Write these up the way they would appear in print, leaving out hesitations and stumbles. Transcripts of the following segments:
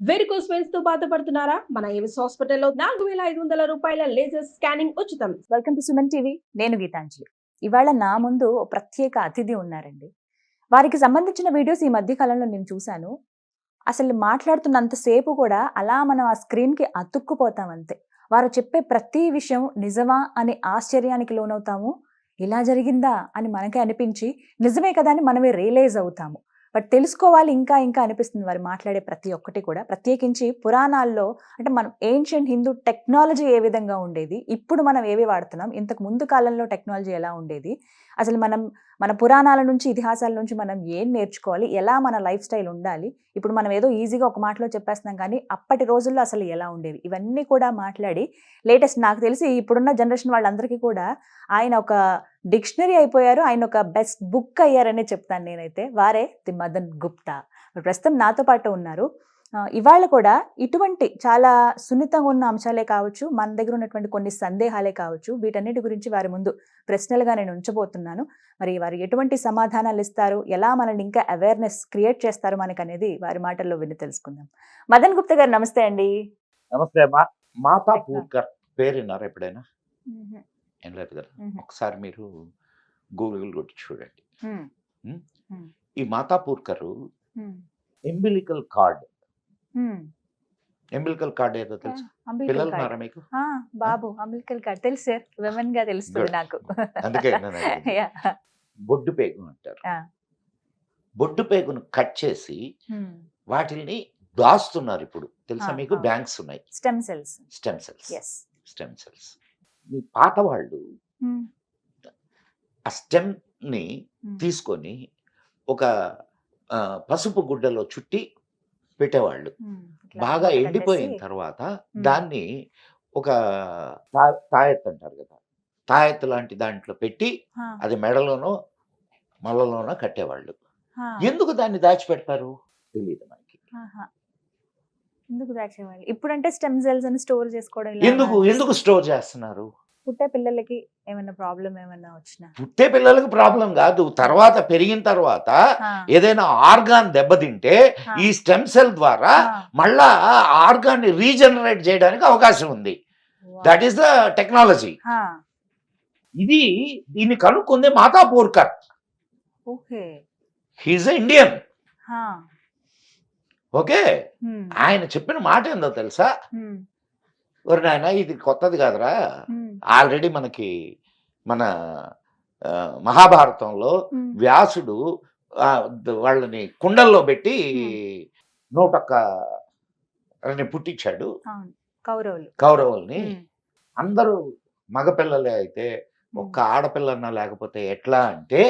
Varicose veins తో బాధపడుతున్నారా? మన ఏవిస్ హాస్పిటల్లో 4500 రూపాయల లేజర్ స్కానింగ్ ఉచితం. Welcome to Suman TV. నేను గీతాంజలి. ఇవాళ నా ముందు ఓ ప్రత్యేక అతిథి ఉన్నారండి. వారికి సంబంధించిన వీడియోస్ ఈ మధ్య కాలంలో నేను చూశాను. అసలు మాట్లాడుతున్నంతసేపు కూడా అలా మనం ఆ స్క్రీన్కి అతుక్కుపోతాం అంతే. వారు చెప్పే ప్రతి విషయం నిజమా అని ఆశ్చర్యానికి లోనవుతాము. ఇలా జరిగిందా అని మనకే అనిపించి నిజమే కదా అని మనమే రియలైజ్ అవుతాము. బట్ తెలుసుకోవాలి ఇంకా ఇంకా అనిపిస్తుంది వారు మాట్లాడే ప్రతి ఒక్కటి కూడా. ప్రత్యేకించి పురాణాల్లో అంటే మనం ఏన్షియంట్ హిందూ టెక్నాలజీ ఏ విధంగా ఉండేది, ఇప్పుడు మనం ఏవి వాడుతున్నాం, ఇంతకు ముందు కాలంలో టెక్నాలజీ ఎలా ఉండేది, అసలు మన పురాణాల నుంచి ఇతిహాసాల నుంచి మనం ఏం నేర్చుకోవాలి, ఎలా మన లైఫ్ స్టైల్ ఉండాలి, ఇప్పుడు మనం ఏదో ఈజీగా ఒక మాటలో చెప్పేస్తున్నాం కానీ అప్పటి రోజుల్లో అసలు ఎలా ఉండేది, ఇవన్నీ కూడా మాట్లాడి లేటెస్ట్ నాకు తెలిసి ఇప్పుడున్న జనరేషన్ వాళ్ళందరికీ కూడా ఆయన ఒక డిక్షనరీ అయిపోయారు. ఆయన ఒక బెస్ట్ బుక్ అయ్యారనే చెప్తాను నేనైతే. వారే ది మదన్ గుప్తా. ప్రస్తుతం నాతో పాటు ఉన్నారు. ఇవాళ కూడా ఇటువంటి చాలా సున్నితంగా ఉన్న అంశాలే కావచ్చు, మన దగ్గర ఉన్నటువంటి కొన్ని సందేహాలే కావచ్చు, వీటన్నిటి గురించి వారి ముందు ప్రశ్నలుగా నేను ఉంచబోతున్నాను. మరి వారు ఎటువంటి సమాధానాలు ఇస్తారు, ఎలా మనల్ని ఇంకా అవేర్నెస్ క్రియేట్ చేస్తారు మనకనేది వారి మాటల్లో విని తెలుసుకుందాం. మదన్ గుప్తా గారు నమస్తే అండి. నమస్తే అమ్మా. మాతా పూర్కర్ పేరు విన్నారా ఎప్పుడైనా? ఏం లేదు కదా. ఒకసారి మీరు గూగుల్ కొట్టి చూడండి. ఈ మాతా పూర్కర్ ఎంబిలికల్ కార్డ్ ఏదో తెలుసు? పిల్లలు ఉన్నారా మీకు? బాబు అంబిలికల్ కార్డ్ తెలుసు సార్, విమెన్ గా తెలుస్తుంది నాకు. అందుకే బొడ్డు పేగు అంటారు. బొడ్డు పేగును కట్ చేసి వాటిని దాస్తున్నారు. ఇప్పుడు తెలుసా మీకు? బ్యాంక్స్ ఉన్నాయి. Stem cells. మీ పాత వాళ్ళు ఆ స్టెమ్ ని తీసుకొని ఒక పసుపు గుడ్డలో చుట్టి పెట్టేవాళ్ళు. బాగా ఎండిపోయిన తర్వాత దాన్ని ఒక తాయెత్తు అంటారు కదా, తాయెత్తు లాంటి దాంట్లో పెట్టి అది మెడలోనో మళ్ళలోనో కట్టేవాళ్ళు. ఎందుకు దాన్ని దాచిపెడతారు తెలియదు మనకి. ఎందుకు దాచేవాళ్ళు? ఇప్పుడంటే స్టెమ్ సెల్స్ అని స్టోర్ చేసుకోవడం. ఎందుకు స్టోర్ చేస్తున్నారు? పుట్టే పిల్లలకి ఏమైనా ప్రాబ్లం ఏమైనా వచ్చినా? పుట్టే పిల్లలకి ప్రాబ్లం కాదు, తర్వాత పెరిగిన తర్వాత ఏదైనా ఆర్గాన్ దెబ్బతింటే ఈ స్టెమ్ సెల్ ద్వారా మళ్ళా ఆర్గాన్ ని రీజనరేట్ చేయడానికి అవకాశం ఉంది. That is the technology. దీన్ని కనుక్కుంది Mata Purkar. He is Indian. Okay, ఆయన చెప్పిన మాట ఏందో తెలుసా? ఒరి నాయన, ఇది కొత్తది కాదురా, ఆల్రెడీ మనకి మన మహాభారతంలో వ్యాసుడు వాళ్ళని కుండల్లో పెట్టి 101 పుట్టించాడు కౌరవుల్ని. అందరూ మగపిల్లలే అయితే ఒక్క ఆడపిల్లన్నా లేకపోతే ఎట్లా అంటే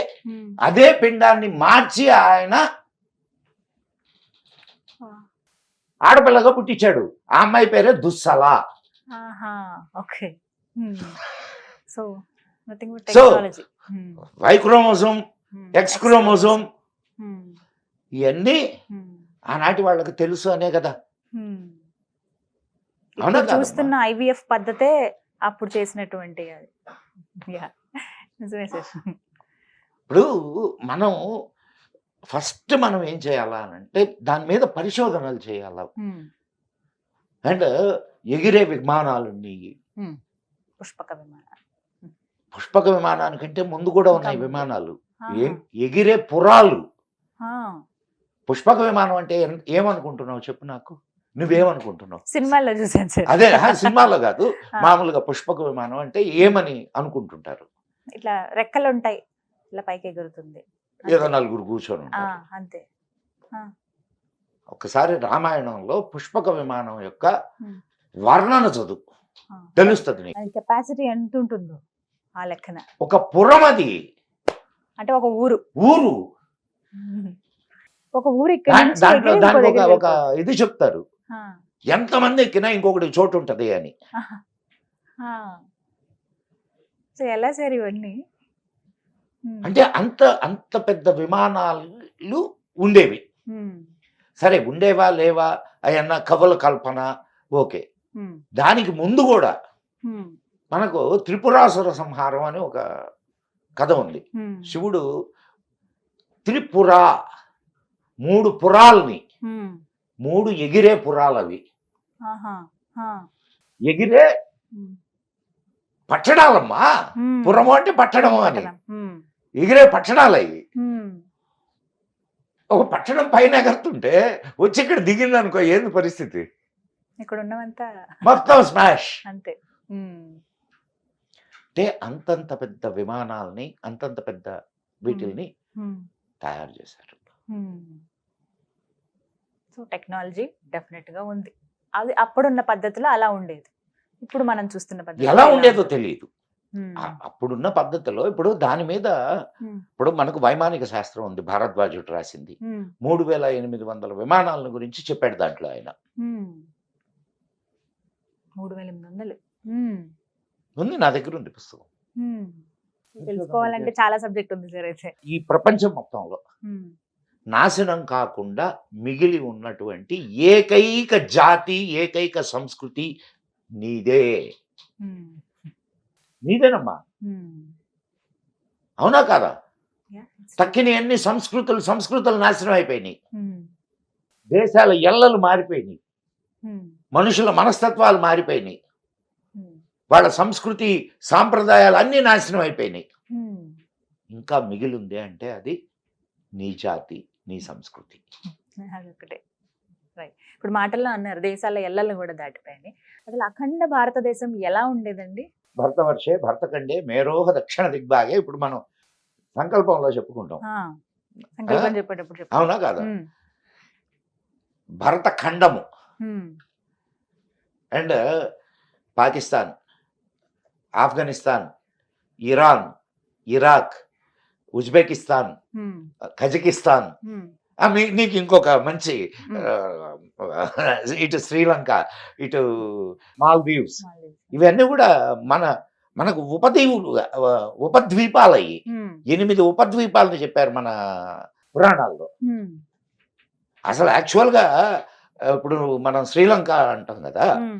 అదే పిండాన్ని మార్చి ఆయన ఆడపిల్లగా పుట్టించాడు. ఆ అమ్మాయి పేరే Dussala. Why chromosome, X chromosome, ఇవన్నీ ఆనాటి వాళ్ళకి తెలుసు అనే కదా. చూస్తున్న ఐవీఎఫ్ పద్ధతే అప్పుడు చేసినటువంటి. ఇప్పుడు మనం ఫస్ట్ మనం ఏం చేయాలా అంటే దాని మీద పరిశోధనలు చేయాలా. అండ్ ఎగిరే విమానాలు ఉన్నాయి. పుష్పక విమానానికంటే ముందు కూడా ఉన్నాయి విమానాలు. ఎగిరే పురాలు. పుష్పక విమానం అంటే ఏమనుకుంటున్నావు చెప్పు నాకు? నువ్వేమనుకుంటున్నావు? సినిమాలో చూసాను. అదే, సినిమాలో కాదు, మామూలుగా పుష్పక విమానం అంటే ఏమని అనుకుంటుంటారు? ఇట్లా రెక్కలు ఉంటాయి, ఇట్లా పైకి ఎగురుతుంది, ఏదో నలుగురు కూర్చొని ఉంటారు అంతే. ఒకసారి రామాయణంలో పుష్పక విమానం యొక్క వర్ణన చదువు, తెలుస్తుంది. కెపాసిటీ ఎంత ఉంటుందో ఆ లెక్కన. ఒక పురం, అది అంటే ఒక ఊరు. దాంట్లో ఒక ఇది చెప్తారు, ఎంతమంది ఎక్కినా ఇంకొకటి చోటు ఉంటది అని. ఎలా సార్ ఇవన్నీ? అంటే అంత పెద్ద విమానాలు ఉండేవి. సరే, ఉండేవా లేవా అయన్న కవుల కల్పన, ఓకే. దానికి ముందు కూడా మనకు త్రిపురాసుర సంహారం అని ఒక కథ ఉంది. శివుడు త్రిపుర 3 పురాల్ని 3 ఎగిరే పురాలు అవి. ఆహా. ఆ. ఎగిరే ఉమ్. పట్టణాలమ్మా. ఉమ్. పురము అంటే పట్టణము అని. పట్టణం. ఉమ్. ఎగిరే పట్టణాలు అవి. ఉమ్. ఒక పట్టణం పైన ఎగరుతుంటే వచ్చి ఇక్కడ దిగింది అనుకో, ఏంది పరిస్థితి? ఇక్కడ ఉన్నవంతా మొత్తం స్మాష్. అంతే. ఉమ్. అంటే అంతంత పెద్ద విమానాల్ని, అంతంత పెద్ద వీటిల్ని ఉమ్. తయారు చేశారు. సో టెక్నాలజీ డెఫినెట్ గా ఉంది. అది అప్పుడున్న పద్ధతిలో అలా ఉండేది. ఇప్పుడు మనం చూస్తున్న పద్ధతి ఎలా ఉండేదో తెలియదు. ఉమ్. అప్పుడున్న పద్ధతిలో ఇప్పుడు దాని మీద ఉమ్. ఇప్పుడు మనకు వైమానిక శాస్త్రం ఉంది, భారద్వాజుడు రాసింది. ఉమ్. 3800 విమానాలను గురించి చెప్పాడు దాంట్లో ఆయన. ఉమ్. 3800. ఉమ్. ఉంది, నా దగ్గర ఉంది పుస్తకం. ఉమ్. తెలుసుకోవాలంటే చాలా సబ్జెక్ట్ ఉంది సార్ అయితే. ఈ ప్రపంచం మొత్తంలో ఉమ్. నాశనం కాకుండా మిగిలి ఉన్నటువంటి ఏకైక జాతి, ఏకైక సంస్కృతి నీదే. ఉమ్. నీదేనమ్మా. ఉమ్. అవునా కాదా? Yeah. తక్కిన అన్ని సంస్కృతులు నాశనం అయిపోయినాయి. ఉమ్. దేశాల ఎల్లలు మారిపోయినాయి. ఉమ్. మనుషుల మనస్తత్వాలు మారిపోయినాయి. ఉమ్. వాళ్ళ సంస్కృతి సాంప్రదాయాలు అన్నీ నాశనం అయిపోయినాయి. ఉమ్. ఇంకా మిగిలింది అంటే అది నీ జాతి, నీ సంస్కృతి. అదొకటే. రైట్. ఇప్పుడు మాటల్లో అన్నారు దేశాల ఎల్లలు కూడా దాటిపోయాయి. అసలు అఖండ భారతదేశం ఎలా ఉండేదండి? భరతవర్షే భరతఖండే మేరోహ దక్షిణ దిగ్భాగే. ఇప్పుడు మనం సంకల్పంలో చెప్పుకుంటాం. సంకల్పం చెప్పేటప్పుడు చెప్పు. అవునా కాదా? ఉమ్. భరత ఖండము ఉమ్. And Pakistan, Afghanistan, Iran, Iraq, Uzbekistan, ఉమ్. కజకిస్తాన్, ఉమ్. నీకు ఇంకొక మంచి ఇటు శ్రీలంక, ఇటు మాల్దీవ్స్, ఇవన్నీ కూడా మనకు ఉపద్వీపాలు అయ్యి. ఉమ్. 8 ఉపద్వీపాలని చెప్పారు మన పురాణాల్లో. ఉమ్. అసలు యాక్చువల్గా ఇప్పుడు మనం శ్రీలంక అంటాం కదా, ఉమ్.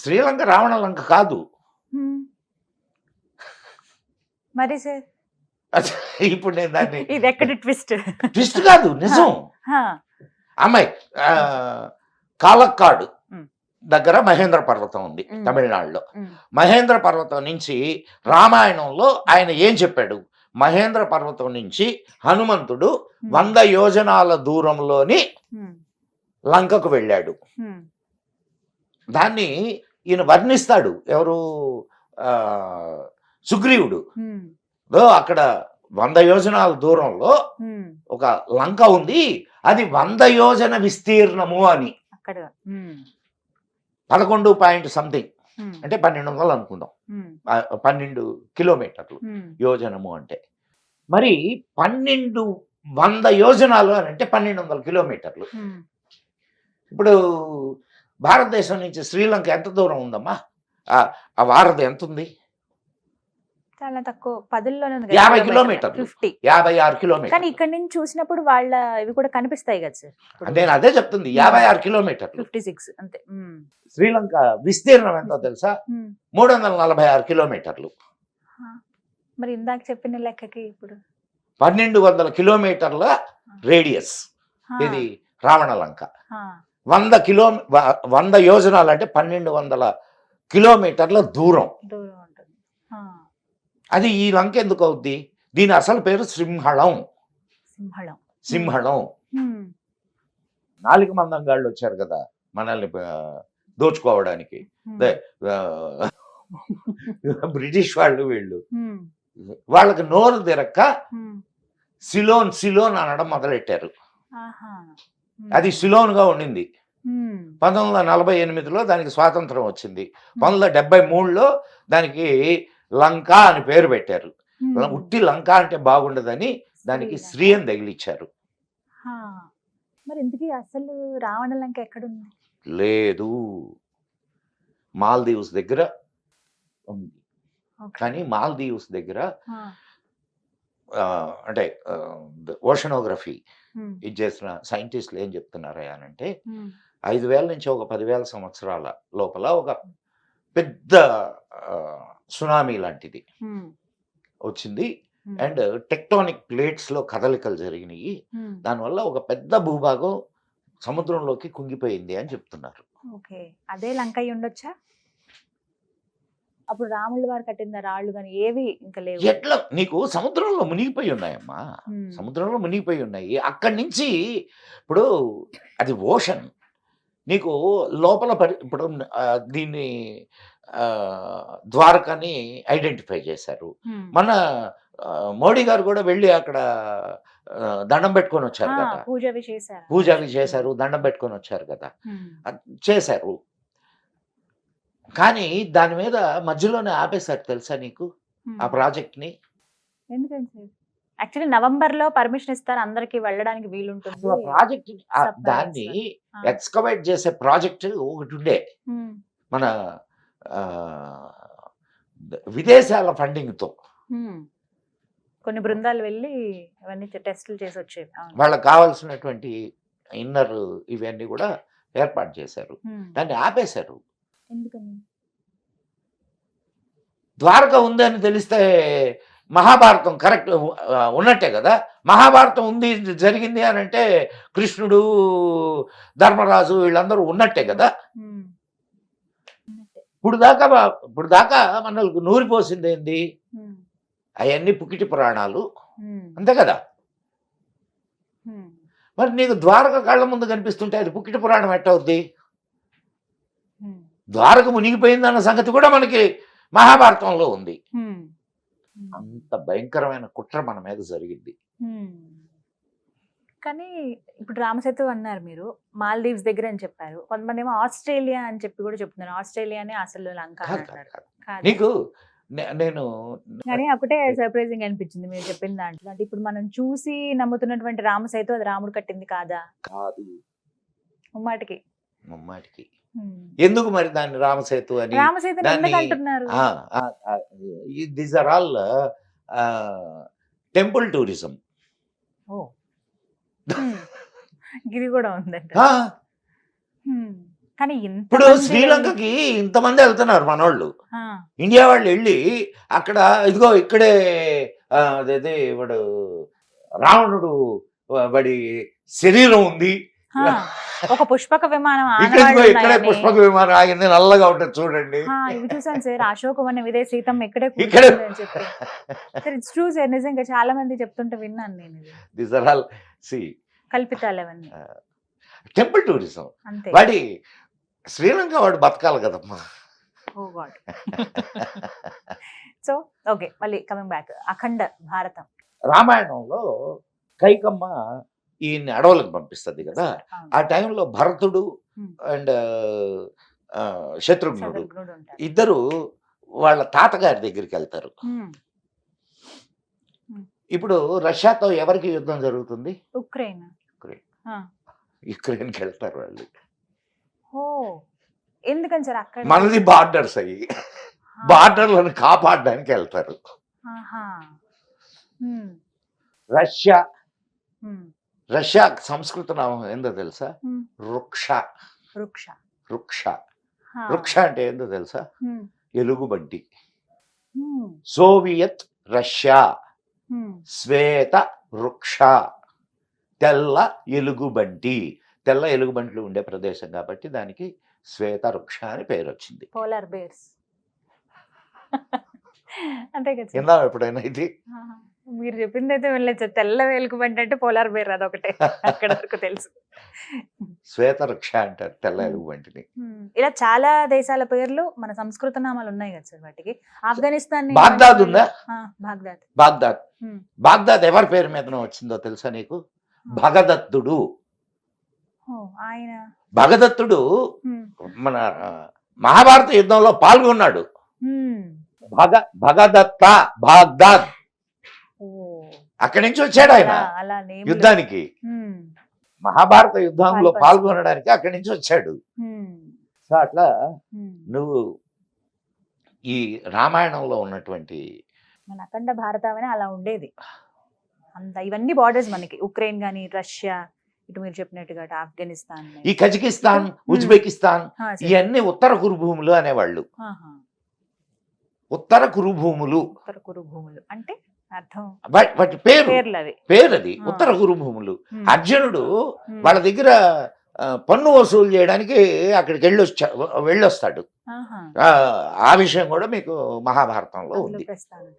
శ్రీలంక రావణ లంక కాదు. ఉమ్. మరి సార్ ఇప్పుడు నేను దాన్ని ఇది ఎక్కడ ట్విస్ట్? ట్విస్ట్ కాదు, నిజం. అమ్మాయి కాలక్కాడు ఉమ్. దగ్గర మహేంద్ర పర్వతం ఉంది ఉమ్. తమిళనాడులో. ఉమ్. మహేంద్ర పర్వతం నుంచి రామాయణంలో ఆయన ఏం చెప్పాడు? మహేంద్ర పర్వతం నుంచి హనుమంతుడు 100 యోజనాల దూరంలోని ఉమ్. లంకకు వెళ్ళాడు. ఉమ్. దాన్ని ఈయన వర్ణిస్తాడు. ఎవరు? సుగ్రీవుడు. ఉమ్. అక్కడ 100 యోజనాల దూరంలో ఉమ్. ఒక లంక ఉంది, అది 100 యోజన విస్తీర్ణము అని. అక్కడ 11 పాయింట్ సంథింగ్, ఉమ్. అంటే 1200 అనుకుందాం. ఉమ్. 12 కిలోమీటర్లు ఉమ్. యోజనము అంటే. మరి 100 యోజనాలు అని అంటే 1200 కిలోమీటర్లు. ఉమ్. ఇప్పుడు భారతదేశం నుంచి శ్రీలంక ఎంత దూరం ఉందమ్మా? ఆ వారధి ఎంత ఉంది? చాలా తక్కువ, 10లోనే ఉంది. 50 కిలోమీటర్లు, 50. 56 కానీ కిలోమీటర్లు. ఇక్కడ నుంచి చూసినప్పుడు వాళ్ళ ఇవి కూడా కనిపిస్తాయి కదా సార్. ఇప్పుడు నేను అదే చెప్తుంది, 56 కిలోమీటర్లు. 56 అంతే. ఉమ్. శ్రీలంక విస్తీర్ణం ఎంతో తెలుసా? ఉమ్. 346 కిలోమీటర్లు. మరి ఇందాక చెప్పిన లెక్కకి ఇప్పుడు 1200 కిలోమీటర్ల రేడియస్ ఇది రావణలంక. 100 యోజనాలు అంటే 1200 కిలోమీటర్ల దూరం. దూరం ఉంటుంది. అది ఈ లంక ఎందుకు అవుద్ది? దీని అసలు పేరు సింహళం. సింహళం. సింహళం. ఉమ్. 4 మందంగాళ్ళు వచ్చారు కదా మనల్ని దోచుకోవడానికి. ఉమ్. బ్రిటిష్ వాళ్ళు, వీళ్ళు ఉమ్. వాళ్ళకి నోరు తిరక్క ఉమ్. సిలోన్ అనడం మొదలెట్టారు. ఆహా. అది సిలోన్గా ఉండింది. ఉమ్. 1948లో దానికి స్వాతంత్రం వచ్చింది. 1973లో దానికి లంక అని పేరు పెట్టారు. ఉట్టి లంక అంటే బాగుండదని దానికి శ్రీ అని తగిలిచ్చారు. మరి ఇంతకీ అసలు రావణ లంక ఎక్కడుంది? లేదు, మాల్దీవ్స్ దగ్గర ఉంది. కానీ మాల్దీవ్స్ దగ్గర అంటే ఓషనోగ్రఫీ ఇది చేసిన సైంటిస్టులు ఏం చెప్తున్నారా అంటే 5000 నుంచి ఒక 10,000 సంవత్సరాల లోపల ఒక పెద్ద సునామీ లాంటిది వచ్చింది. అండ్ టెక్టోనిక్ ప్లేట్స్ లో కదలికలు జరిగినాయి. దానివల్ల ఒక పెద్ద భూభాగం సముద్రంలోకి కుంగిపోయింది అని చెప్తున్నారు. ఓకే, అదే లంక అయి ఉండొచ్చా? అప్పుడు రాముల వారు కట్టిన రాళ్ళు కానీ ఏవి ఇంకా లేవు. ఎట్లా నీకు సముద్రంలో మునిగిపోయి ఉన్నాయమ్మా, సముద్రంలో మునిగిపోయి ఉన్నాయి. అక్కడి నుంచి ఇప్పుడు అది ఓషన్, నీకు లోపల ఇప్పుడు దీన్ని ద్వారకాని ఐడెంటిఫై చేశారు. మన మోడీ గారు కూడా వెళ్ళి అక్కడ దండం పెట్టుకొని వచ్చారు కదా, పూజ అవి చేశారు, దండం పెట్టుకొని వచ్చారు కదా, చేశారు. కానీ దాని మీద మధ్యలోనే ఆపేశారు తెలుసా నీకు ఆ ప్రాజెక్ట్ ని. ఎందుకంటే యాక్చువల్లీ నవంబర్ లో పర్మిషన్ ఇస్తారు, అందరికి వెళ్ళడానికి వీలుంటుంది. ప్రాజెక్ట్ దాన్ని ఎక్స్కవేట్ చేసే ప్రాజెక్ట్ ఒకటి ఉండే మన విదేశాల ఫండింగ్ తో కొన్ని బృందాలు వెళ్ళి అవన్నీ టెస్టులు చేసి వచ్చేవి. వాళ్ళకి కావాల్సినటువంటి ఇన్నర్ ఇవన్నీ కూడా ఏర్పాటు చేశారు, దాన్ని ఆపేశారు. ఎందుకని? ద్వారక ఉంది అని తెలిస్తే మహాభారతం కరెక్ట్ ఉన్నట్టే కదా. మహాభారతం ఉంది జరిగింది అని అంటే కృష్ణుడు, ధర్మరాజు వీళ్ళందరూ ఉన్నట్టే కదా. ఇప్పుడు దాకా మనకు నూరిపోసింది ఏంది? అవన్నీ పుకిటి పురాణాలు, అంతే కదా. మరి నీకు ద్వారక కళ్ళ ముందు కనిపిస్తుంటే అది పుకిటి పురాణం ఎట్టవుద్ది? ద్వారక మునిగిపోయిందన్న సంగతి కూడా మనకి మహాభారతంలో ఉంది. అంత భయంకరమైన కుట్ర మన మీద జరిగింది. కానీ ఇప్పుడు రామసేతు అన్నారు మీరు, మాల్దీవ్స్ దగ్గర అని చెప్పారు. కొంతమంది ఏమో ఆస్ట్రేలియా అని చెప్పి కూడా చెప్తున్నారు. ఆస్ట్రేలియానే అసలు లంక నీకు నేను కానీ ఒకటే సర్ప్రైజింగ్ అనిపించింది మీరు చెప్పిన దాంట్లో. అంటే ఇప్పుడు మనం చూసి నమ్ముతున్నటువంటి రామసేతు అది రాముడు కట్టింది కాదా? కాదు, ముమ్మాటికి. ఎందుకు మరి దాన్ని రామసేతు అని అంటున్నారు? These are all temple tourism. ఇది కూడా ఉందంట. కానీ ఇప్పుడు శ్రీలంకకి ఇంతమంది వెళ్తున్నారు మనోళ్ళు, ఇండియా వాళ్ళు వెళ్ళి అక్కడ ఇదిగో ఇక్కడే అదే వాడు రావణుడు వాడి శరీరం ఉంది, ఒక పుష్పక విమానం ఇక్కడే పుష్పక విమానం ఆగింది, నల్లగా ఉంటుంది చూడండి. ఇవి చూసాను సార్, అశోకవనం ఇదే, సీతమ్మ ఇక్కడే ట్రూ సార్. నిజంగా చాలా మంది చెప్తుంటే విన్నాను నేను. దీస్ ఆర్ ఆల్ కల్పితాలు అవన్నీ, టెంపుల్ టూరిజం. వాడి శ్రీలంక వాడు బతకాలి కదమ్మా. ఓ గాడ్. సో ఓకే, మళ్ళీ కమింగ్ బ్యాక్, అఖండ భారతం. రామాయణంలో కైకమ్మ ఈయన్ని అడవులకు పంపిస్తుంది కదా, ఆ టైంలో భరతుడు అండ్ శత్రుఘ్నుడు ఇద్దరు వాళ్ళ తాతగారి దగ్గరికి వెళ్తారు. ఇప్పుడు రష్యాతో ఎవరికి యుద్ధం జరుగుతుంది? యుక్రెయిన్కి వెళ్తారు వాళ్ళు. ఎందుకని సార్? అక్కడ మనది బార్డర్స్ అయ్యి బార్డర్లను కాపాడడానికి వెళ్తారు. రష్యా సంస్కృత నామం ఏందో తెలుసా? వృక్ష. వృక్ష అంటే ఏందో తెలుసా? ఎలుగుబంటి. సోవియత్ రష్యా శ్వేత వృక్ష, తెల్ల ఎలుగుబంటి. తెల్ల ఎలుగుబంట్లు ఉండే ప్రదేశం కాబట్టి దానికి శ్వేత వృక్ష అని పేరు వచ్చింది. పోలార్ బేర్స్ అంతే కదా. విన్నా ఎప్పుడైనా ఇది? మీరు చెప్పింది అయితే వెళ్ళలేదు. తెల్ల ఎలుగుబంటి అంటే పోలార్ బేర్, అదొకటే అక్కడ వరకు తెలుసు. శ్వేత వృక్ష అంటారు తెల్ల ఎలుగుబంటిని. ఇలా చాలా దేశాల పేర్లు మన సంస్కృత నామాలు ఉన్నాయి కదా సార్ వాటికి. ఆఫ్ఘనిస్తాన్ బాగ్దాద్ ఉందా? బాగ్దాద్. బాగ్దాద్ ఎవరి పేరు మీద వచ్చిందో తెలుసా నీకు? భగదత్తుడు. ఆయన భగదత్తుడు మన మహాభారత యుద్ధంలో పాల్గొన్నాడు. భగదత్త బాగ్దాద్, అక్కడి నుంచి వచ్చాడు ఆయన యుద్ధానికి. మహాభారత యుద్ధంలో పాల్గొనడానికి అక్కడి నుంచి వచ్చాడు. సో అట్లా నువ్వు ఈ రామాయణంలో ఉన్నటువంటి మన అఖండ భారతం అలా ఉండేది అంత. ఇవన్నీ బార్డర్స్ మనకి, ఉక్రెయిన్ గానీ, రష్యా, ఇటు మీరు చెప్పినట్టుగా ఆఫ్ఘనిస్తాన్, ఈ కజకిస్తాన్, ఉజ్బెకిస్తాన్, ఇవన్నీ ఉత్తర కురుభూములు అనేవాళ్ళు. ఉత్తర కురుభూములు అంటే అర్థం వాటి పేరు అది ఉత్తర కురుభూములు. అర్జునుడు వాళ్ళ దగ్గర పన్ను వసూలు చేయడానికి అక్కడికి వెళ్ళొస్తాడు. ఆహా. ఆ విషయం కూడా మీకు మహాభారతంలో అందులో ఉంది. ప్రస్తావన.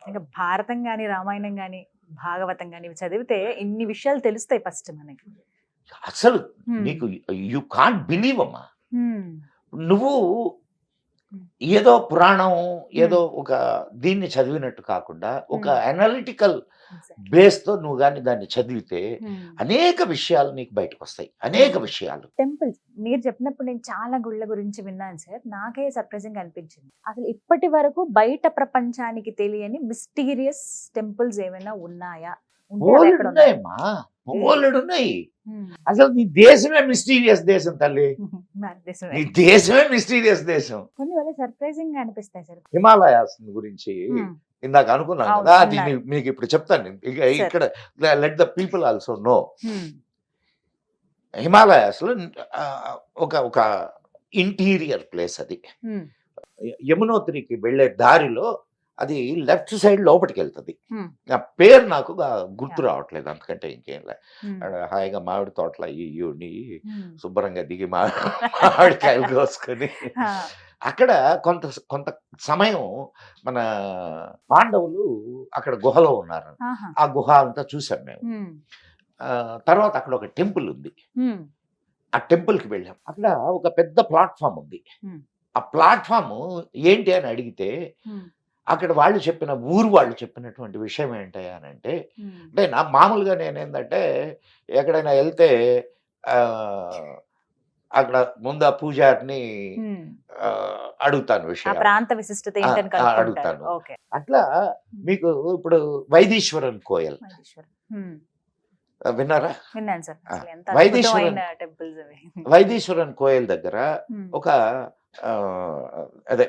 ఇంకా భారతం గాని రామాయణం గాని భాగవతం గాని ఇవి చదివితే ఇన్ని విషయాలు తెలుస్తాయి ఫస్ట్ మనకి. అసలు హ్మ్. నీకు యు కాంట్ బిలీవ్ అమ్మా. హ్మ్. నువ్వు ఏదో పురాణం ఏదో ఒక దీన్ని చదివినట్టు కాకుండా ఒక అనలిటికల్ బేస్ తో నువ్వు కానీ దాన్ని చదివితే అనేక విషయాలు నీకు బయటకు వస్తాయి. అనేక విషయాలు. టెంపుల్స్ మీరు చెప్పినప్పుడు నేను చాలా గుళ్ళ గురించి విన్నాను సార్. నాకే సర్ప్రైజింగ్ అనిపించింది. అసలు ఇప్పటి వరకు బయట ప్రపంచానికి తెలియని మిస్టీరియస్ టెంపుల్స్ ఏమైనా ఉన్నాయా? ఉంటే అవి ఎక్కడ ఉన్నాయి? ఉన్నాయమ్మా, బోలెడున్నాయి. అసలు నీ దేశమే మిస్టీరియస్ దేశం తల్లి. భారతదేశమే. నీ దేశమే మిస్టీరియస్ దేశం. కొన్ని వేళ సర్ప్రైజింగ్ గా అనిపిస్తాయి సార్. హిమాలయాస్ గురించి ఇందాక అనుకున్నాను అవును, కదా, అది అన్నారు. మీకు ఇప్పుడు చెప్తాను నేను. ఇక్కడ let the people also know. Himalayas లో ఒక ఇంటీరియర్ ప్లేస్ అది. యమునోత్రికి వెళ్ళే దారిలో అది లెఫ్ట్ సైడ్ లోపలికి వెళ్తుంది. ఆ పేరు నాకు గుర్తు రావట్లేదు, అంతకంటే ఇంకేం లే. హాయిగా మామిడి తోటల ఇయ్యుని శుభ్రంగా దిగి మామిడికాయలు కోసుకొని అక్కడ కొంత సమయం మన పాండవులు అక్కడ గుహలో ఉన్నారు. ఆ గుహ అంతా చూసాం మేము. తర్వాత అక్కడ ఒక టెంపుల్ ఉంది. ఆ టెంపుల్ కి వెళ్ళాం. అక్కడ ఒక పెద్ద ప్లాట్ఫామ్ ఉంది. ఆ ప్లాట్ఫామ్ ఏంటి అని అడిగితే అక్కడ వాళ్ళు చెప్పినటువంటి విషయం ఏంటి అని అంటే నా మామూలుగా నేనేందంటే ఎక్కడైనా వెళ్తే అక్కడ ముందు ఆ పూజారిని అడుగుతాను విషయం, ప్రాంత విశిష్టత ఏంటని అడుగుతాను. అట్లా మీకు ఇప్పుడు వైదీశ్వరన్ కోయల్ విన్నారా? విన్నాను సార్. వైదీశ్వరన్ కోయల్ దగ్గర ఒక అదే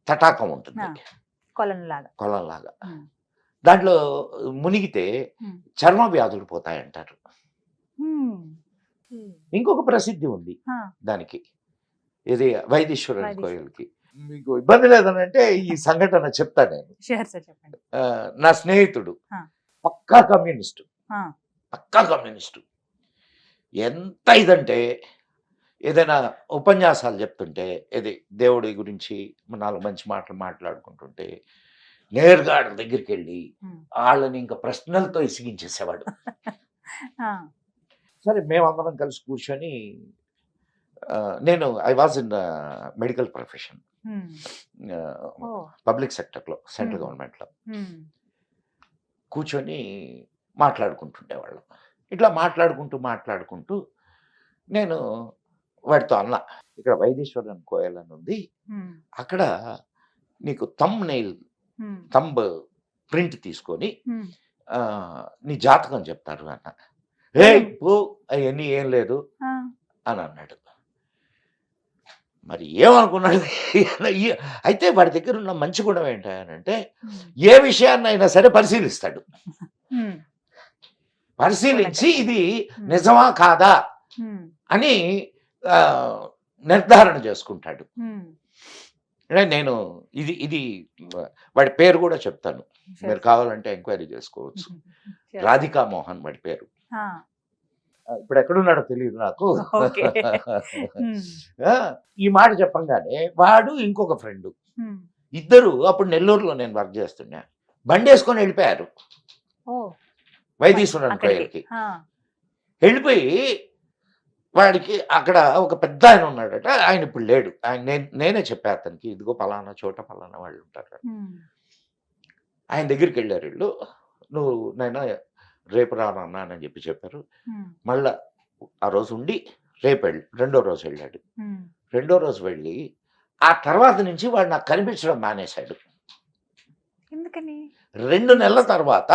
తటాకం ఉంటుంది, కొలంలాగా. దాంట్లో మునిగితే చర్మ వ్యాధులు పోతాయంటారు. ఇంకొక ప్రసిద్ధి ఉంది దానికి, ఇది వైదీశ్వరన్ కోయల్కి. మీకు ఇబ్బంది లేదనంటే ఈ సంఘటన చెప్తాను నేను. నా స్నేహితుడు పక్కా కమ్యూనిస్టు. ఎంత ఇదంటే ఏదైనా ఉపన్యాసాలు చెప్తుంటే ఇది దేవుడి గురించి 4 మంచి మాటలు మాట్లాడుకుంటుంటే నేరుగా వాళ్ళ దగ్గరికి వెళ్ళి వాళ్ళని ఇంకా ప్రశ్నలతో ఇసిగించేసేవాడు. సరే మేమందరం కలిసి కూర్చొని, నేను I was in medical profession, public సెక్టర్లో, సెంట్రల్ గవర్నమెంట్లో కూర్చొని మాట్లాడుకుంటుండేవాళ్ళం. ఇట్లా మాట్లాడుకుంటూ నేను వాడితో అన్నా, ఇక్కడ వైదీశ్వరన్ కోయల్ అని ఉంది, అక్కడ నీకు థంబ్ ప్రింట్ తీసుకొని నీ జాతకం చెప్తారు అన్న. ఏ పో అవన్నీ ఏం లేదు అని అన్నాడు. మరి ఏమనుకున్నాడు? అయితే వాడి దగ్గర ఉన్న మంచి గుణం ఏంటంటే ఏ విషయాన్ని అయినా సరే పరిశీలిస్తాడు. పరిశీలించి ఇది నిజమా కాదా అని నిర్ధారణ చేసుకుంటాడు. నేను ఇది వాడి పేరు కూడా చెప్తాను, మీరు కావాలంటే ఎంక్వైరీ చేసుకోవచ్చు. రాధికా మోహన్ వాడి పేరు. ఇప్పుడు ఎక్కడున్నాడో తెలియదు నాకు. ఈ మాట చెప్పంగానే వాడు ఇంకొక ఫ్రెండ్, ఇద్దరు అప్పుడు నెల్లూరులో నేను వర్క్ చేస్తున్నా, బండి వేసుకొని వెళ్ళిపోయారు వైదీశ్వరన్ కోయల్కి. వెళ్ళిపోయి వాడికి అక్కడ ఒక పెద్ద ఆయన ఉన్నాడట, ఆయన ఇప్పుడు లేడు. ఆయన నేనే చెప్పా అతనికి, ఇదిగో పలానా చోట పలానా వాళ్ళు ఉంటారు. ఆయన దగ్గరికి వెళ్ళారు వీళ్ళు. నువ్వు నైనా రేపు రానన్నా అని చెప్పారు. మళ్ళా ఆ రోజు ఉండి రేపు రెండో రోజు వెళ్ళాడు. రెండో రోజు వెళ్ళి ఆ తర్వాత నుంచి వాడు నాకు కనిపించడం మానేశాడు. 2 నెలల తర్వాత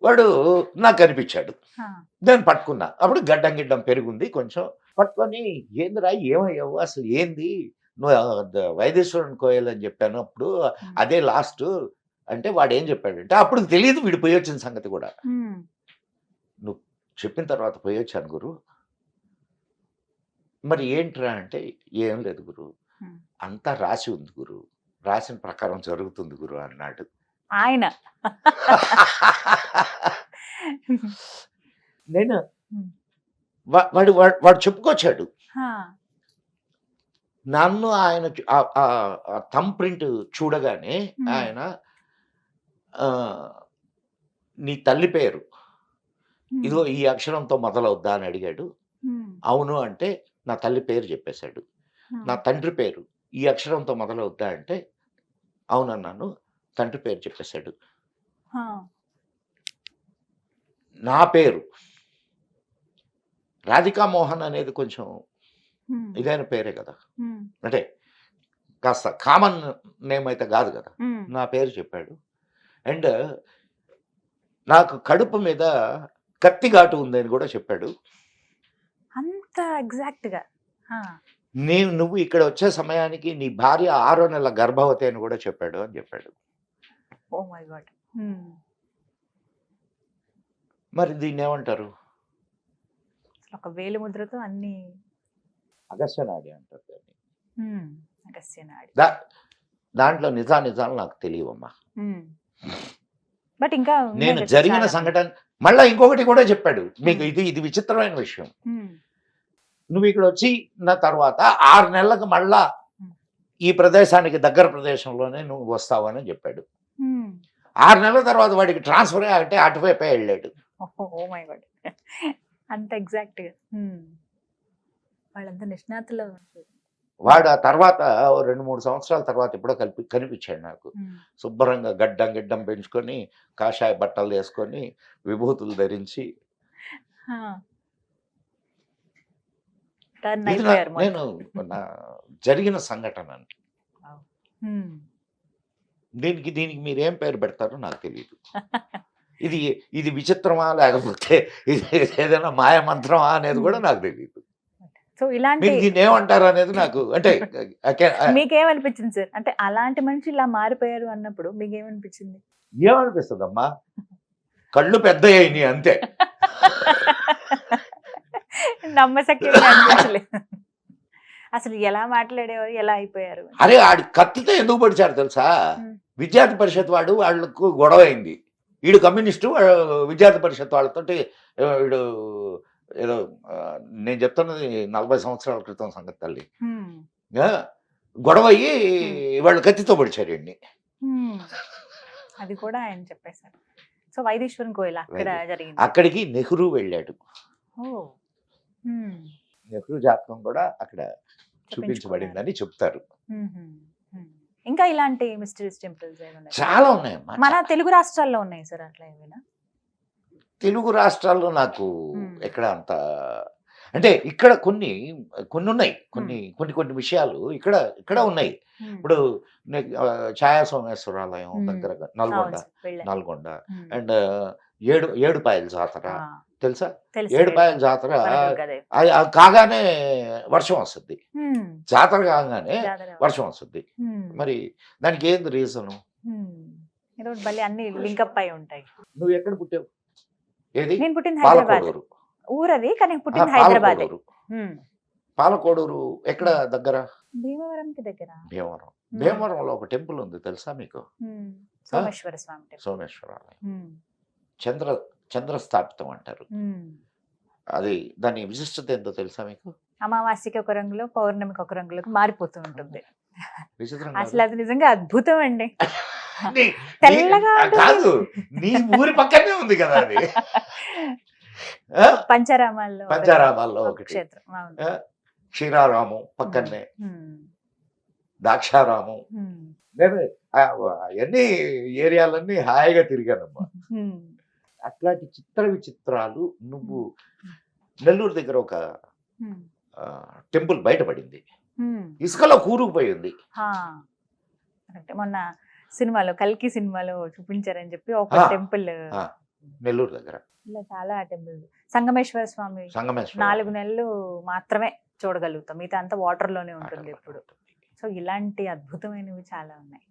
వాడు నాకు కనిపించాడు. నేను పట్టుకున్నా. అప్పుడు గడ్డం పెరుగుంది కొంచెం. పట్టుకొని ఏందిరా ఏమయ్యావు, అసలు ఏంది, నువ్వు వైదీశ్వరన్ కోయల్ అని చెప్పాను అప్పుడు, అదే లాస్ట్ అంటే వాడు ఏం చెప్పాడంటే, అప్పుడు తెలియదు వీడు పోయి వచ్చిన సంగతి కూడా. నువ్వు చెప్పిన తర్వాత పోయి వచ్చాను గురు. మరి ఏంట్రా అంటే, ఏం లేదు గురు, అంతా రాసి ఉంది గురు, రాసిన ప్రకారం జరుగుతుంది గురు అన్నాడు ఆయన. నేను వాడు చెప్పుకొచ్చాడు. హా. నన్ను ఆయన థంబ్ ప్రింట్ చూడగానే ఆయన నీ తల్లి పేరు ఇదిగో ఈ అక్షరంతో మొదలవుద్దా అని అడిగాడు. అవును అంటే నా తల్లి పేరు చెప్పేశాడు. నా తండ్రి పేరు ఈ అక్షరంతో మొదలవుద్దా అంటే అవునన్నాను. తండ్రి పేరు చెప్పేశాడు. నా పేరు రాధికా మోహన్ అనేది కొంచెం ఇదైన పేరే కదా, అంటే కాస్త కామన్ నేమ్ అయితే కాదు కదా. నా పేరు చెప్పాడు. అండ్ నాకు కడుపు మీద కత్తి ఘాటు ఉందని కూడా చెప్పాడు. అంత ఎగ్జాక్ట్ గా నువ్వు ఇక్కడ వచ్చే సమయానికి నీ భార్య 6వ నెల గర్భవతి అని కూడా చెప్పాడు అని చెప్పాడు. Oh my God. మరి దీన్ని ఏమంటారు? ఒక వేలు ముద్రతో అన్ని అగస్త్యనాడి అంటారు దాన్ని. అగస్త్యనాడి. దాంట్లో నిజాలు నాకు తెలియవమ్మా. బట్ ఇంకా నేను జరిగిన సంఘటన మళ్ళా ఇంకొకటి కూడా చెప్పాడు మీకు. ఇది విచిత్రమైన విషయం. నువ్వు ఇక్కడ వచ్చి నా తర్వాత 6 నెలలకు మళ్ళా ఈ ప్రదేశానికి దగ్గర ప్రదేశంలోనే నువ్వు వస్తావని చెప్పాడు. 6 నెలల తర్వాత వాడికి ట్రాన్స్ఫర్ అంటే అటువైపే వెళ్ళాడు. Oh my God. అంత ఎగ్జాక్ట్ గా వాళ్ళంతా నిష్ణాతులు. వాడు ఆ తర్వాత 2-3 సంవత్సరాల తర్వాత ఎప్పుడో కనిపించాడు నాకు. శుభ్రంగా గడ్డం పెంచుకొని కాషాయ బట్టలు వేసుకొని విభూతులు ధరించి. నేను జరిగిన సంఘటన. దీనికి మీరేం పేరు పెడతారో నాకు తెలియదు. ఇది విచిత్రమా లేకపోతే ఇది ఏదైనా మాయమంత్రమా అనేది కూడా నాకు తెలియదు. సో ఇలాంటి దీన్ని ఏమంటారు అనేది నాకు అంటే మీకేమనిపించింది సార్? అంటే అలాంటి మనిషి ఇలా మారిపోయారు అన్నప్పుడు మీకేమనిపించింది? ఏమనిపిస్తుందమ్మా, కళ్ళు పెద్ద అయినాయి అంతే. నమ్మశక్యంగా అనిపించలేదు. అసలు ఎలా మాట్లాడేవారు, ఎలా అయిపోయారు? అరే ఆడి కత్తితో ఎందుకు పడిచారు తెలుసా? విద్యార్థి పరిషత్ వాళ్ళకు గొడవ అయింది. వీడు కమ్యూనిస్టు, విద్యార్థి పరిషత్ వాళ్ళతో వీడు ఏదో నేను చెప్తున్నది 40 సంవత్సరాల క్రితం సంగతి తల్లి. గొడవ అయ్యి వాళ్ళు కత్తితో పడిచారు వీడిని. అది కూడా ఆయన చెప్పేశారు. సో వైదీశ్వరన్ కోయిల్ అక్కడ జరిగింది. అక్కడికి నెహ్రూ వెళ్ళాడు. నెహ్రూ జాతకం కూడా అక్కడ చూపించబడిందని చెప్తారు. ఇంకా ఇలాంటి మిస్టరీస్ టెంపుల్స్ చాలా ఉన్నాయమ్మా. మన తెలుగు రాష్ట్రాల్లో ఉన్నాయి సార్ అట్లా ఏమైనా? తెలుగు రాష్ట్రాల్లో నాకు ఎక్కడ అంత అంటే ఇక్కడ కొన్ని ఉన్నాయి. కొన్ని విషయాలు ఇక్కడ ఉన్నాయి. ఇప్పుడు ఛాయా సోమేశ్వరాలయం దగ్గర నల్గొండ అండ్ ఏడుపాయల జాతర తెలుసా? ఏడుపాయల జాతర కాగానే వర్షం వస్తుంది. జాతర కాగానే వర్షం వస్తుంది. మరి దానికి ఏంది రీజను? అన్ని లింకప్ అయి ఉంటాయి. నువ్వు ఎక్కడ పుట్టావు? ఏది? నేను పుట్టింది హైదరాబాద్. ఊరది కానీ పుట్టింది హైదరాబాద్. పాలకోడూరు ఎక్కడ దగ్గర? భీమవరంకి దగ్గర. భీమవరంలో ఒక టెంపుల్ ఉంది తెలుసా మీకు? సోమేశ్వర స్వామి. సోమేశ్వరాలయం చంద్రస్థాపితం అంటారు. అది దాని విశిష్టత ఏంటో తెలుసా మీకు? అమావాస్యకి ఒక రంగులో, పౌర్ణమికి ఒక రంగులోకి మారిపోతూ ఉంటుంది. విచిత్రంగా అసలు అది నిజంగా అద్భుతం అండి. తెల్లగా కాదు, నీ ఊరి పక్కనే ఉంది కదా అది. పంచారామాల్లో ఒక క్షేత్రం. క్షీరారామం పక్కనే, దాక్షారామం. నేను అన్ని ఏరియాలన్నీ హాయిగా తిరిగానమ్మా. అట్లాంటి విచిత్రాలు నువ్వు నెల్లూరు దగ్గర ఒక టెంపుల్ బయటపడింది, ఇసుకలో కూరుకుపోయింది. మొన్న సినిమాలో కల్కి సినిమాలో చూపించారని చెప్పి ఒక టెంపుల్ నెల్లూరు దగ్గర. ఇలా చాలా టెంపుల్. సంగమేశ్వర స్వామి 4 నెలలు మాత్రమే చూడగలుగుతాం, మిగతా అంతా వాటర్ లోనే ఉంటుంది ఎప్పుడు. సో ఇలాంటి అద్భుతమైనవి చాలా ఉన్నాయి.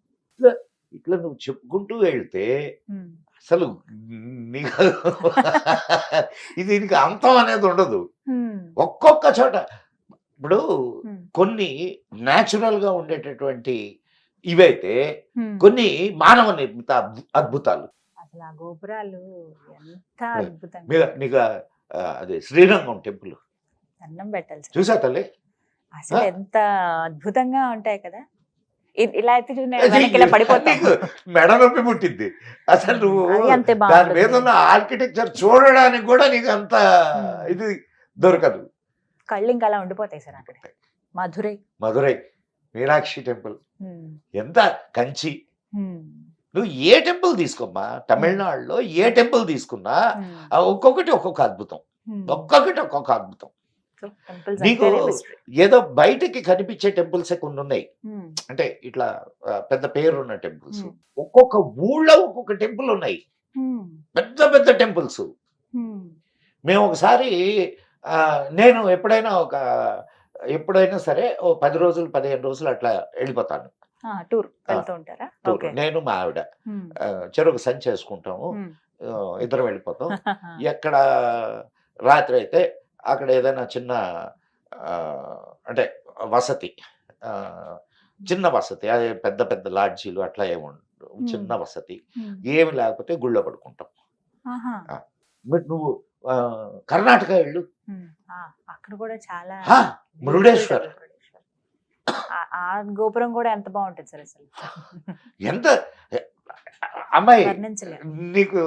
ఇట్లా నువ్వు చెప్పుకుంటూ వెళ్తే అసలు దీనికి అంతం అనేది ఉండదు. ఒక్కొక్క చోట ఇప్పుడు కొన్ని న్యాచురల్ గా ఉండేటటువంటి ఇవైతే కొన్ని మానవ నిర్మిత అద్భుతాలు. అసలు ఆ గోపురాలు ఎంత అద్భుతంగా. నీకు అదే శ్రీరంగం టెంపుల్ అన్నం పెట్టాలి సార్. చూసా తల్లి అసలు ఆ? ఎంత అద్భుతంగా ఉంటాయి కదా. ఇలా అయితే చూడు, నేను వెనక్కి ఇలా పడిపోతాను. నీకు మెడ నొప్పి పుట్టింది అసలు. నువ్వు అది అంతే దాని బాగుంటుంది. మీద ఉన్న ఆర్కిటెక్చర్ చూడడానికి కూడా నీకు అంత ఇది దొరకదు. కళ్ళు ఇంకా అలా ఉండిపోతాయి సార్ అక్కడ. మధురై. మధురై మీనాక్షి టెంపుల్ ఉమ్, ఎంత, కంచి. ఉమ్, నువ్వు ఏ టెంపుల్ తీసుకోమ్మా, తమిళనాడులో ఏ టెంపుల్ తీసుకున్నా ఉమ్, ఒక్కొక్కటి ఒక్కొక్క అద్భుతం, ఉమ్. ఒక్కొక్కటి ఒక్కొక్క అద్భుతం. So, temples నీకు అంటేనే mystery. ఏదో బయటకి కనిపించే టెంపుల్స్ కొన్ని ఉన్నాయి, ఉమ్, అంటే ఇట్లా పెద్ద పేరున్న టెంపుల్స్. ఉమ్, ఒక్కొక్క ఊళ్ళో ఒక్కొక్క టెంపుల్ ఉన్నాయి, ఉమ్, పెద్ద పెద్ద టెంపుల్స్. ఉమ్, మేము ఒకసారి నేను ఎప్పుడైనా సరే ఓ 10 రోజులు 15 రోజులు అట్లా వెళ్ళిపోతాను. టూర్ వెళ్తూ ఉంటారా? టూర్. ఓకే. నేను మా ఆవిడ ఉమ్, చెరుకు సంచి వేసుకుంటాము, ఉమ్. ఇద్దరం వెళ్ళిపోతాం. ఎక్కడ రాత్రి అయితే అక్కడ ఏదైనా చిన్న అంటే వసతి, చిన్న వసతి, అదే పెద్ద పెద్ద లాడ్జీలు అట్లా ఏముండవు, చిన్న వసతి. ఉమ్, ఏమి లేకపోతే గుళ్ళో పడుకుంటాం. ఆహా. మరి నువ్వు కర్ణాటక వెళ్ళు, ఉమ్, అక్కడ కూడా చాలా హా, మురుడేశ్వర్. ఆ గోపురం కూడా ఎంత బాగుంటుంది సార్ అసలు. ఎంత అమ్మాయి వర్ణించలేము. నీకు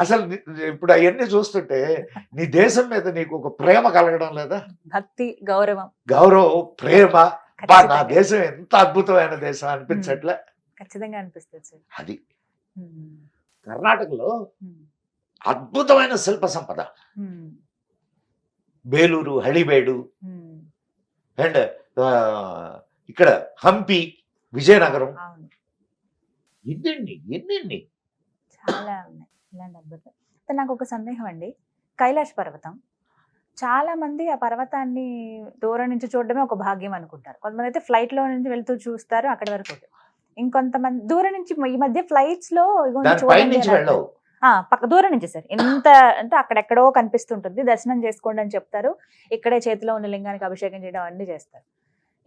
అసలు ఇప్పుడు అవన్నీ చూస్తుంటే నీ దేశం మీద నీకు ఒక ప్రేమ కలగడం లేదా? భక్తి, గౌరవం. గౌరవం, ప్రేమ. బా, నా ఖచ్చితంగా. దేశం ఎంత అద్భుతమైన దేశం అనిపించట్లే? ఖచ్చితంగా అనిపిస్తుంది సార్. అది ఉమ్, కర్ణాటకలో ఉమ్, అద్భుతమైన శిల్ప సంపద. ఉమ్, బేలూరు, హళిబేడు ఉమ్. అండ్ ఇక్కడ హంపి, విజయనగరం. అవును, ఎన్ని చాలా ఉన్నాయి ఇలాంటి అద్భుతం. అయితే నాకు ఒక సందేహం అండి. కైలాష్ పర్వతం, చాలా మంది ఆ పర్వతాన్ని దూరం నుంచి చూడడమే ఒక భాగ్యం అనుకుంటారు. కొంతమంది అయితే ఫ్లైట్ లో నుంచి వెళ్తూ చూస్తారు అక్కడి వరకు. ఇంకొంతమంది దూరం నుంచి, ఈ మధ్య ఫ్లైట్స్ లో ఇగోండి దాని చూడండి పైనుంచి అని వెళ్ళవు. పక్క దూరం నుంచి సార్, ఎంత అంటే అక్కడెక్కడో కనిపిస్తుంటుంది, దర్శనం చేసుకోండి అని చెప్తారు. ఇక్కడే చేతిలో ఉన్న లింగానికి అభిషేకం చేయడం అన్ని చేస్తారు.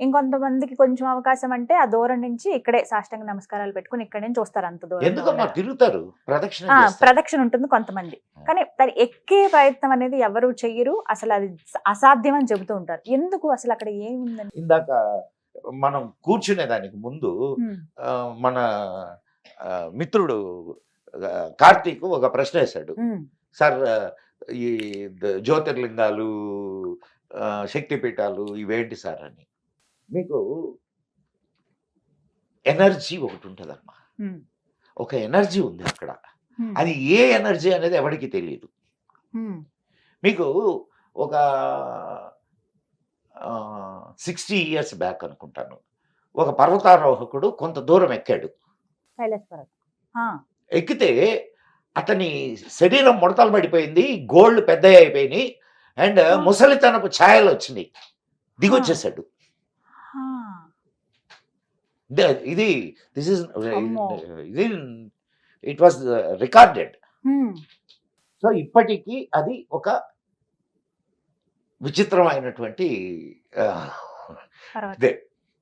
ఇంకొంతమందికి కొంచెం అవకాశం అంటే ఆ దూరం నుంచి ఇక్కడే సాష్టాంగ నమస్కారాలు పెట్టుకుని ఇక్కడి నుంచి వస్తారు అంత దూరం. ఎందుకమ్మా తిరుగుతారు, ప్రదక్షిణ చేస్తారు. ప్రదక్షిణ ఉంటుంది కొంతమంది, కానీ దాన్ని ఎక్కే ప్రయత్నం అనేది ఎవరు చెయ్యరు. అసలు అది అసాధ్యం అని చెబుతూ ఉంటారు. ఎందుకు అసలు అక్కడ ఏముందని? ఇందాక మనం కూర్చునే దానికి ముందు మన మిత్రుడు కార్తీక్ ఒక ప్రశ్న వేశాడు. సార్, ఈ జ్యోతిర్లింగాలు, శక్తిపీఠాలు ఇవేంటి సార్ అని. మీకు ఎనర్జీ ఒకటి ఉంటుందమ్మా, ఒక ఎనర్జీ ఉంది అక్కడ. అది ఏ ఎనర్జీ అనేది ఎవరికి తెలియదు. మీకు ఒక 60 years బ్యాక్ అనుకుంటాను, ఒక పర్వతారోహకుడు కొంత దూరం ఎక్కాడు. కైలాస పర్వతం. ఎక్కితే అతని శరీరం ముడతలు పడిపోయింది, గోళ్ళు పెద్ద అయిపోయినాయి, అండ్ ముసలితనపు ఛాయలు వచ్చినాయి, దిగొచ్చేసాడు. ఇది ఇట్ వాజ్ రికార్డెడ్. సో ఇప్పటికీ అది ఒక విచిత్రమైనటువంటి పర్వతం. ఇదే.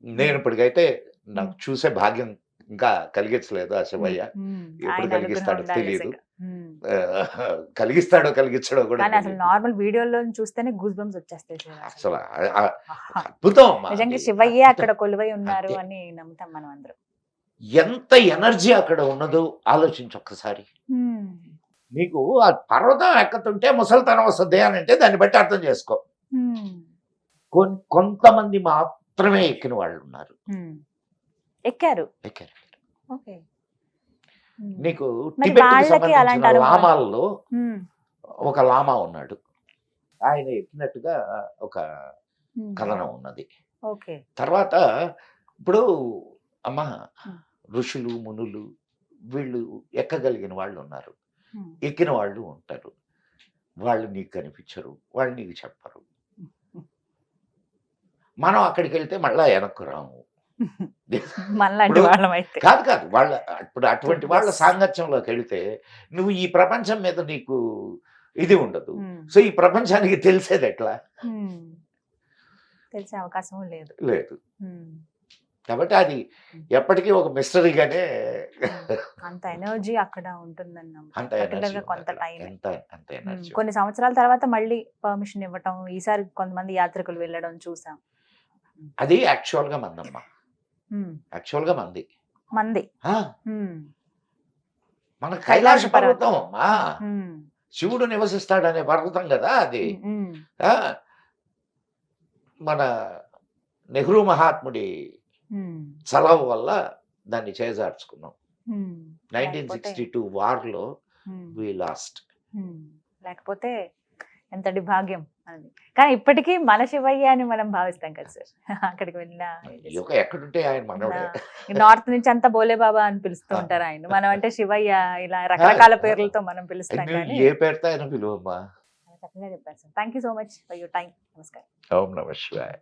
నేను ఇప్పటికైతే నాకు చూసే భాగ్యం ఇంకా కలిగించలేదు ఆ శివయ్య. ఎప్పుడు ఆయన కలిగిస్తాడో అనుగ్రహం ఉండాలి తెలియదు. నిజంగా. కలిగిస్తాడో కలిగించడో కూడా కానీ అసలు తెలీదు. నార్మల్ వీడియోలో చూస్తేనే గూస్ బంప్స్ వచ్చేస్తాయి సార్ అసలు. అసలు ఆహా. అద్భుతం అమ్మా. నిజంగా అది శివయ్యే అద్భుతం. అక్కడ కొలువై ఉన్నారు అంతే. అని నమ్ముతాం మనం అందరం. ఎంత ఎనర్జీ అక్కడ ఉన్నదో ఆలోచించు ఒక్కసారి. హ్మ్. నీకు ఆ పర్వతం ఎక్కుతుంటే ముసలితనం వస్తుంది అని అంటే దాన్ని బట్టి అర్థం చేసుకో. హ్మ్. కొంతమంది మాత్రమే ఎక్కిన వాళ్ళు ఉన్నారు. హ్మ్. ఎక్కారు. ఎక్కారు. ఓకే. హ్మ్. నీకు మరి టిబెట్కి వాళ్ళకి సంబంధించిన అలాంటి అనుభవం. లామాల్లో హ్మ్. ఒక లామా ఉన్నాడు, ఆయన ఎక్కినట్టుగా ఒక హ్మ్. కథనం ఉన్నది. ఓకే. తర్వాత ఇప్పుడు అమ్మ, హ్మ్. ఋషులు మునులు వీళ్ళు ఎక్కగలిగిన వాళ్ళు ఉన్నారు, హ్మ్. ఎక్కిన వాళ్ళు ఉంటారు. వాళ్ళు నీకు కనిపించరు, వాళ్ళు నీకు చెప్పరు. మనం అక్కడికి వెళ్తే మళ్ళా వెనక్కు రాము. మనలాంటి ఇప్పుడు వాళ్ళం అయితే. కాదు కాదు వాళ్ళ ఇప్పుడు అటువంటి వాళ్ళ Yes. సాంగత్యంలోకి వెళితే నువ్వు ఈ ప్రపంచం మీద నీకు ఇది ఉండదు. హ్మ్. సో ఈ ప్రపంచానికి తెలిసేది ఎట్లా? హ్మ్. తెలిసే అవకాశం లేదు. లేదు. హ్మ్. కాబట్టి అది ఎప్పటికీ ఒక మిస్టరీగానే అంత ఎనర్జీ అక్కడ ఉంటుందన్న అంత పర్టికులర్ ఎనర్జీ గా కొంత టైం అంత ఎనర్జీ కొన్ని సంవత్సరాల తర్వాత మళ్ళీ పర్మిషన్ ఇవ్వటం, ఈసారి కొంతమంది యాత్రికులు వెళ్ళడం చూసాం. అది యాక్చువల్గా మందమ్మా, యాక్చువల్గా మంది మంది ఆ, ఉమ్, మన కైలాస కైలాస పర్వతం. పర్వతం అమ్మా, ఉమ్, శివుడు నివసిస్తాడనే పర్వతం కదా అది. ఉమ్, ఆ, మన నెహ్రూ మహాత్ముడి ఉమ్, చలవ వల్ల దాన్ని చేజార్చుకున్నాం. ఉమ్. 1962 వార్లో ఉమ్, వి లాస్ట్. ఉమ్. లేకపోతే ఎంతటి భాగ్యం మనది. కానీ ఇప్పటికీ మన శివయ్య అని మనం భావిస్తాం కదా సార్. అక్కడికి వెళ్ళిన ఎక్కడుంటే ఆయన మనోడే. నార్త్ నుంచి అంతా బోలే బాబా అని పిలుస్తూ ఉంటారు ఆయన. మనం అంటే శివయ్య ఇలా రకరకాల పేర్లతో మనం పిలుస్తాం. నువ్వు కానీ ఏ పేరుతో ఆయన పిలువమ్మా. చక్కగా చెప్పారు sir. Thank you so much for your time. నమస్కారం. ఓం నమ శివాయ.